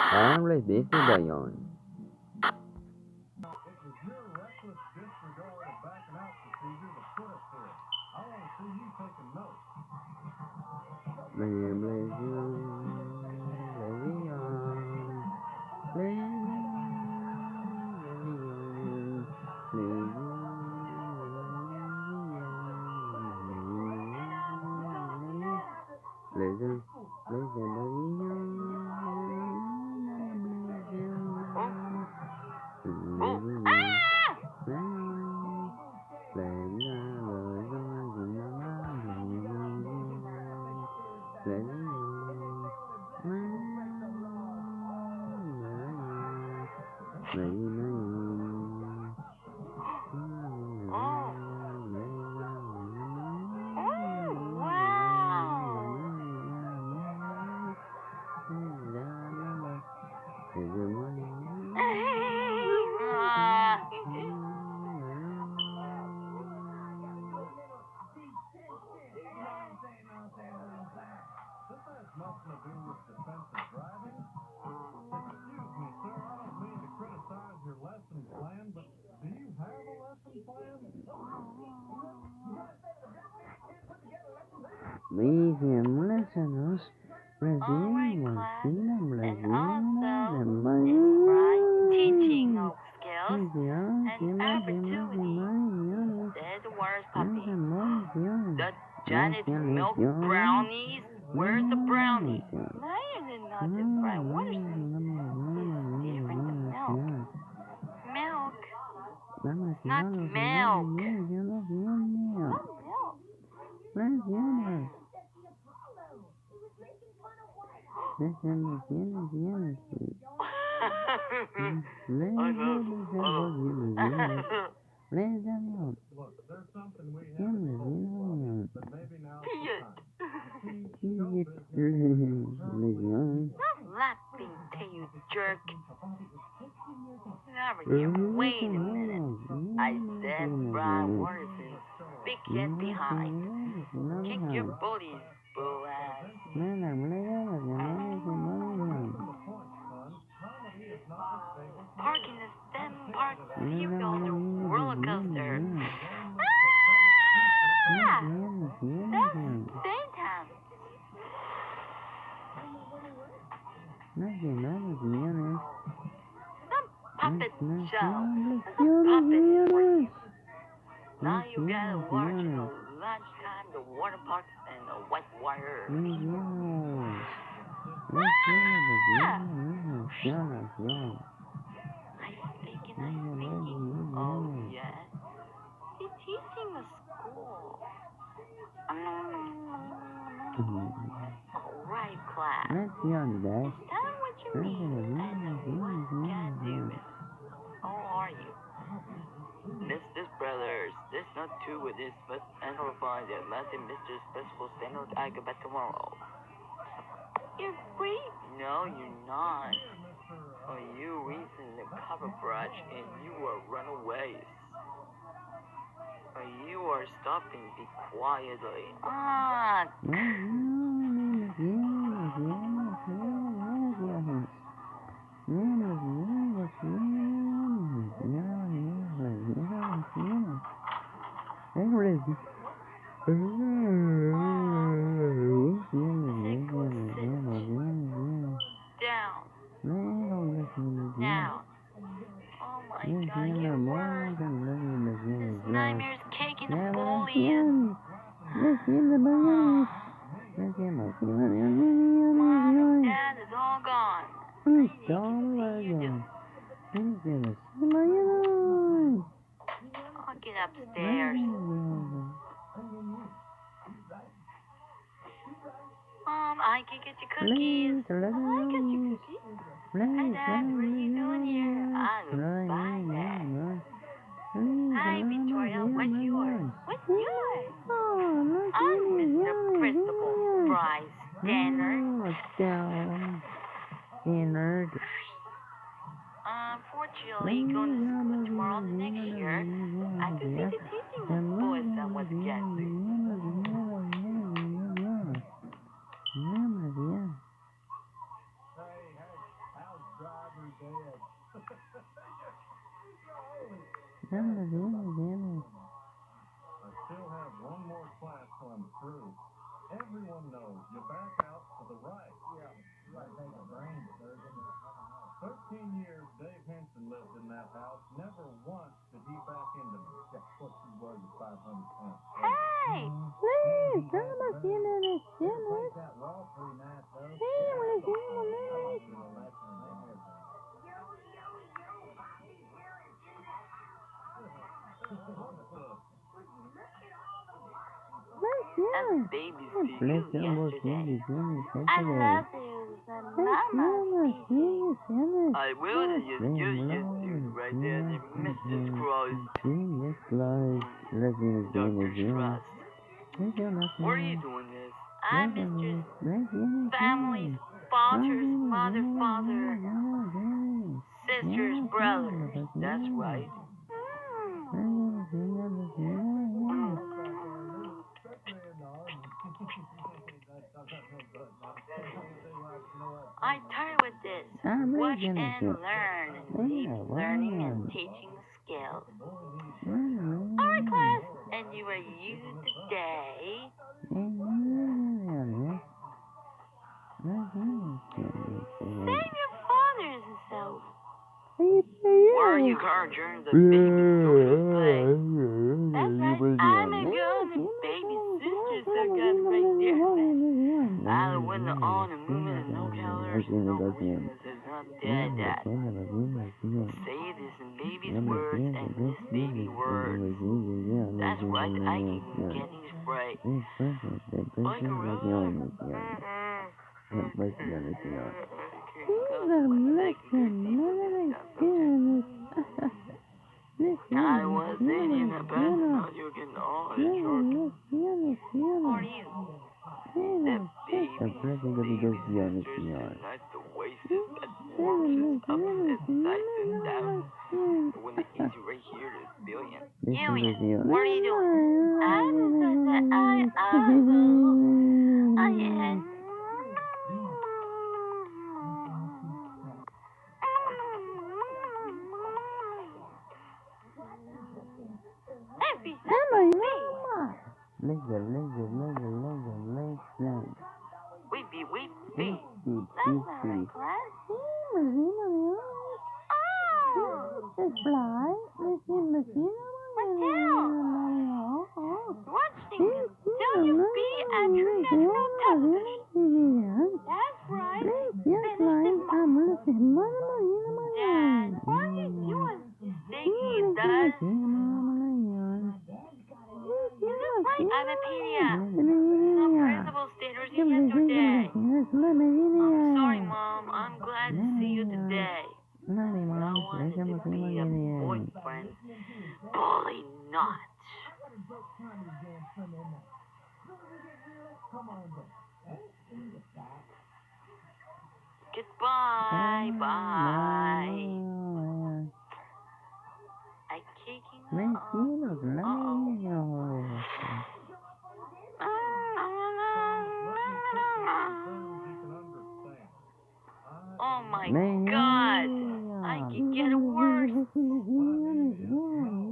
Harmless disregard. Blame, blame you, listeners, resume Martina Braziliana, Teaching of skills. And opportunities. There's the worst puppy. The Janet milk brownies. Where's the brownie? Lion is not different. What is different than milk? Milk. Not milk. Not milk. Stop laughing till you jerk. Wait a minute. I said Brian Watson. Big head behind. Kick your booty, boo ass. Park in the STEM park, you build a roller coaster. Ah! That's Satan. Some puppet show. Some puppet free. Now you gotta watch the lunchtime, the water parks, and the white wire. I'm thinking. Oh, yes. He's teaching a school. Alright, class. Tell me what you mean and what can I do? How are you? This brothers, this not two with this, but amplify the Latin Mr. Special Standard I go back tomorrow. You're free? No, you're not. Oh, you reason the cover brush and you are runaways. Oh, you are stopping be quietly. Ah. Down. Now. Oh my god, you're worse. This nightmare's cake in the foliage. Mom, Dad is all gone. I'll get upstairs. Mom, I can get you cookies. I get you cookies. Hi, Dad. What are you doing here? I'm fine, Dad. Hi, Victoria. What's yours? What's yours? I'm Mr. Principal Bryce Stannard. Unfortunately, going to school tomorrow next year. I could see the teaching boys and what's 13 years Dave Henson lived in that house. Never once did he back into me. What you was 500 pounds. Hey! Please, tell them about seeing this shit, man. That wall pretty nice though. Hey, I want to see you, man. As babies to you yesterday. I love you, the mama. I will you right there, the Mrs. Cross. Jesus Christ. Dr. Trust. Why are you doing this? I'm Mr. Family, fathers, mother, father, sisters, brothers. That's right. I tired with this. Watch and learn. Keep learning and teaching skills. Alright, class. And you are you today. Save your fathers and so. Why are you during the baby social play? That's right. I'm a girl and the baby sisters are gonna right there. I'll win the on and movement and no colors, no weakness is not dead, Dad. Say this in baby's words and this baby words. That's right, I keep getting sprayed. Like a rose. I was thinking about how you can all enjoy. Who are you? That baby sisters like the wasted that forces up and sides and down. When the easy right here is billion. Julian, what are you doing? I am. Weepy. That's not right, class. Watching you. Don't you be at your natural touch. That's right. Dad, what are you doing? Thinking that. Is this right? I'm a pediatrician. Some principal stated you yesterday. I'm sorry, Mom. I'm glad to see you today. I wanted to be a boyfriend. Bully not. Goodbye. Bye. I kicking Oh my God! I can get worse.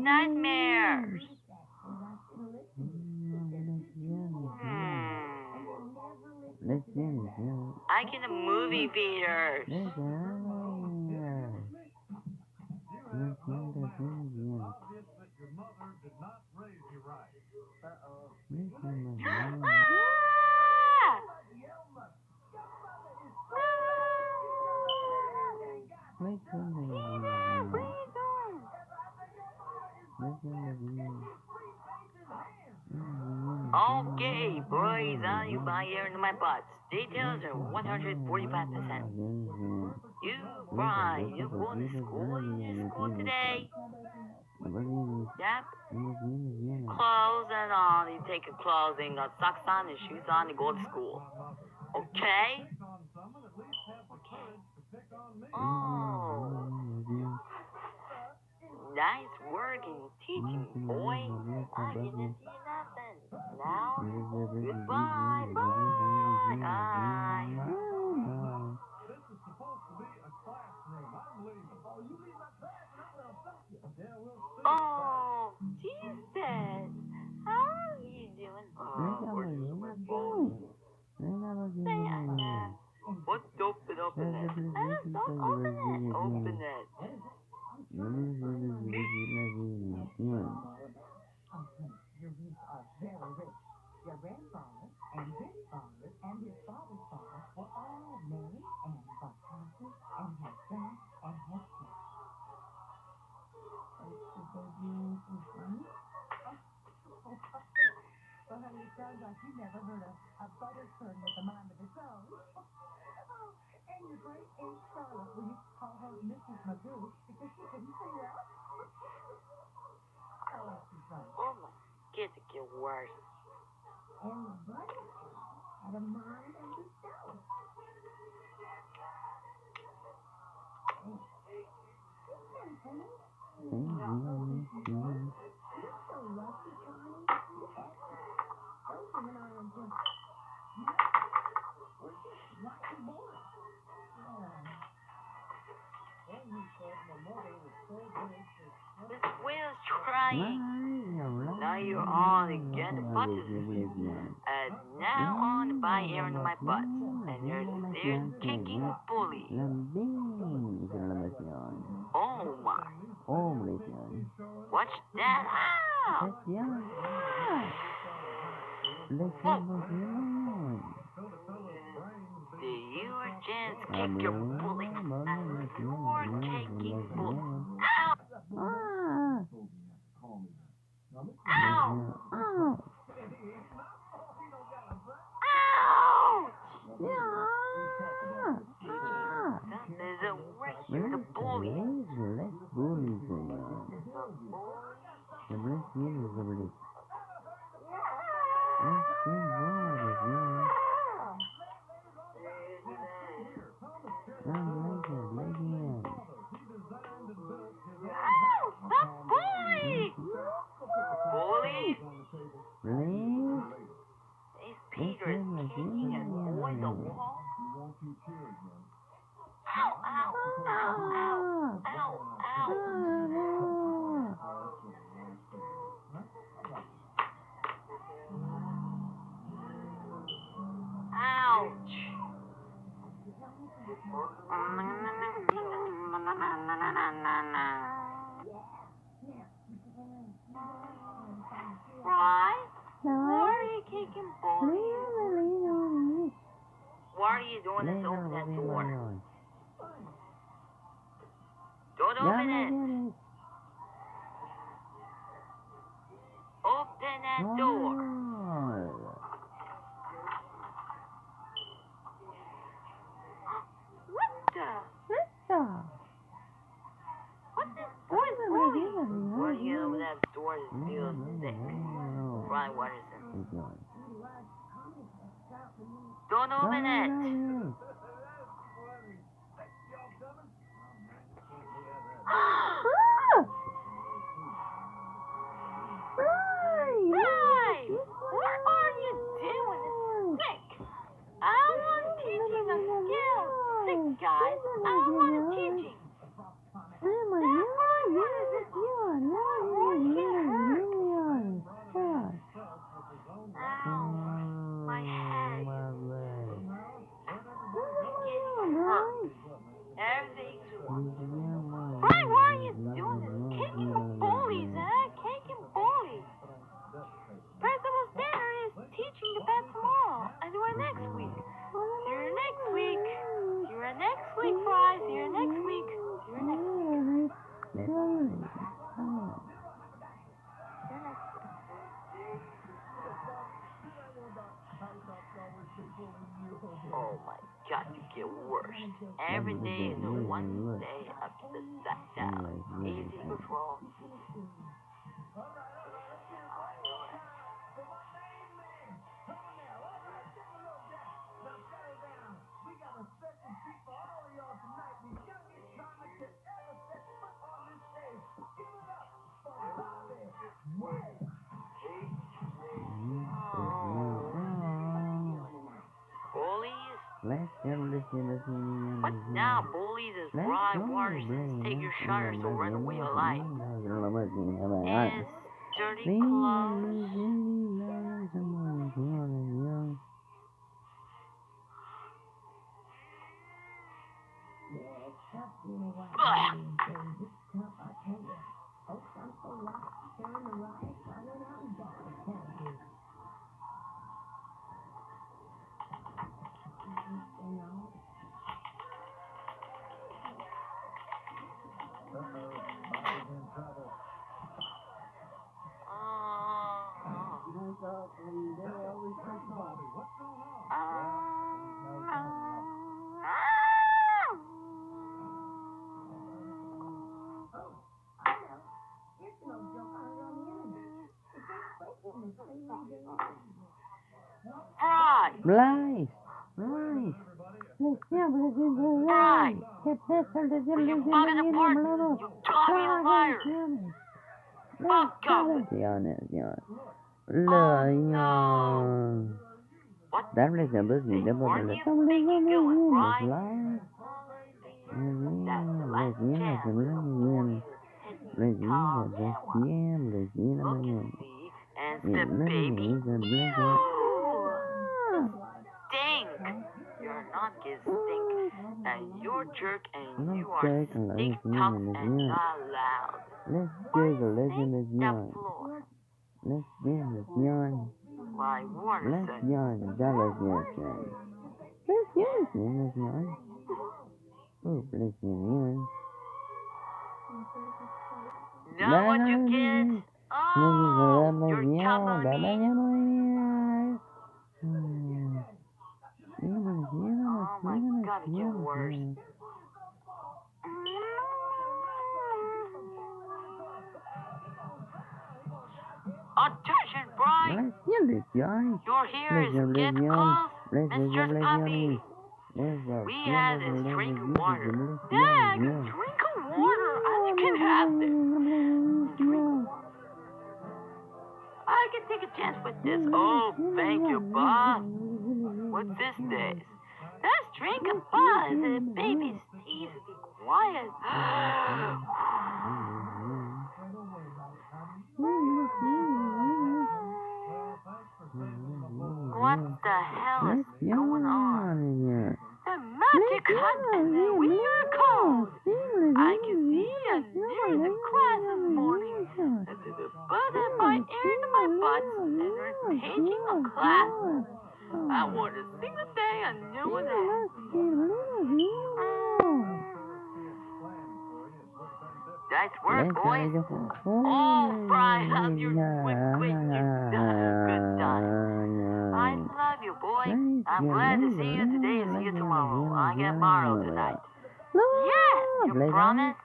Nightmares. I get a movie theaters. Okay, boys, are you by here in my butt? Details are 145%. You, Brian, you going to school today? Yep. Clothes and on, you take your clothes and got socks on and shoes on and go to school. Okay? Oh. Nice work in teaching, boy. I didn't see nothing. Now, goodbye. Bye. Bye. This is supposed to be a classroom. I'm leaving. Oh, you leave my class and I'm gonna fuck you. Yeah, we'll see. Oh, Jesus. How are you doing? Oh, where's my phone? What's open it? I just don't open it. You never heard a butterfly with a mind of its own. And your great Aunt Charlotte, we used to call her Mrs. Magoo because she couldn't say well. How else is that? Oh my, get worse. And the butterfly had a mind of its own. This whale's trying. Now you're on again. The butt is now on by air in my butt. And there's kicking bully. Oh my. Watch that. Ow! The urchins kick your bully. You're taking bully. Ow! Ow! Oh. Ouch! Yeah. There's a right here, the bully. Let's bully them. The bless you, the bless. Let's get bored, Ow! Stop bully! Bully! Please? These Peter is kicking and boy the wall. Ow! Ow! Ow! Ow! Ow! Ouch! Right? Why are you kicking bullies? Why are you doing this? Open that door. Don't open it. Open that door. What the? What this boy's bullying? Why are you over that door is still thick? Brian Watterson. Don't open it. Right! What are you doing? It's sick. I want teaching a skill. Sick guys. I want teaching. My head. Getting hurt. Everything's wrong. Brian, why are you doing this? Kicking bullies, huh? Kicking bullies. Principal Standard is teaching the best tomorrow. And we're next week. See you next week. See you next week, Fry. See you next week. See you next week. Oh my God, you get worse. Every day is one day of the shutdown. Easy control. What now, bullies is Brian Watterson. Take your shutters or run away alive. And dirty clothes. Blaze! Blaze! Right. Will you fuck it apart? You Tommy the liar. Fuck up. What? That is a boogie, Then double what do the you think you're doing, right? live. That's the last chance. Let's Calm down. Look and see, and the baby. You stink. You're not gonna stink. And you're jerk, and you are stink tough and not loud. Let's Why go, let's stink let's the yawn. floor? Let's yawn. Why, Warner Let's said. yawn. That was yawn. Let's yawn. Oh, let's yawn. Know what you get? Oh, you're coming me. Oh my God, it gets worse. Attention, Brian! Your hair is get cold, Mr. Puppy. We had a drink of water. Yeah, drink of water. I can have this. Drink of water. I can take a chance with this. Oh, thank you, Bob. What's this day? Let's drink a buzz. The baby's teeth be quiet. What the hell is going on? The magic hunt and the miracles. I can see a near the class this morning. The buzz in my ear to my butt, and we're taking a class. I want to sing the day I knew that. Nice work, boys. Oh, Fry, how's your quick, you done a good time. I love you, boy. I'm glad to see you today and see you tomorrow. I get Morrow tonight. Yes, you promise?